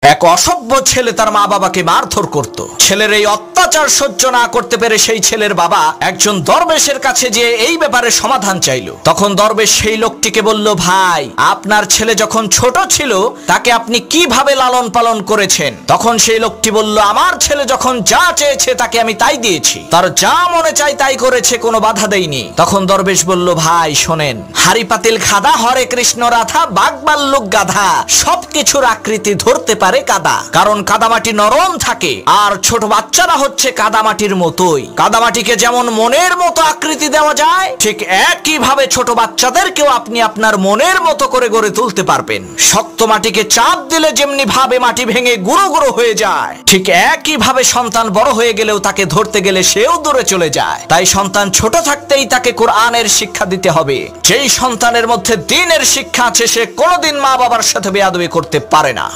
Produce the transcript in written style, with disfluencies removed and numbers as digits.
এক অসভ্য ছেলে তার মা বাবাকে মারধর করত। ছেলের এই অত্যাচার সহ্য না করতে পেরে সেই ছেলের বাবা একজন দরবেশের কাছে যেয়ে এই ব্যাপারে সমাধান চাইল। তখন দরবেশ সেই লোকটিকে বলল, ভাই, আপনার ছেলে যখন ছোট ছিল তাকে আপনি কিভাবে লালন পালন করেছেন? তখন সেই লোকটি বলল, আমার ছেলে যখন যা চেয়েছে তাকে আমি তাই দিয়েছি, তার যা মনে চাই তাই করেছে, কোনো বাধা দেয়নি। তখন দরবেশ বলল, ভাই শোনেন, হাড়ি পাতিল খাদা, হরে কৃষ্ণ রাধা, বাঘবাল্লুক গাধা, সবকিছুর আকৃতি ধরতে পারে কাদা, কারণ কাদামাটি নরম থাকে, আর ছোট বাচ্চারা হচ্ছে কাদামাটির মতোই। কাদামাটিকে যেমন মনের মতো আকৃতি দেওয়া যায়, ঠিক একইভাবে ছোট বাচ্চাদেরকেও আপনি আপনার মনের মতো করে গড়ে তুলতে পারবেন। শক্ত মাটিকে চাপ দিলে যেমনি ভাবে মাটি ভেঙে গুঁড়ো গুঁড়ো হয়ে যায়, ঠিক একইভাবে সন্তান বড় হয়ে গেলেও তাকে ধরতে গেলে সেও দূরে চলে যায়। তাই সন্তান ছোট থাকতেই তাকে কোরআনের শিক্ষা দিতে হবে। যেই সন্তানের মধ্যে দ্বীনের শিক্ষা আছে সে কোনোদিন মা বাবার সাথে বেয়াদবি করতে পারে না।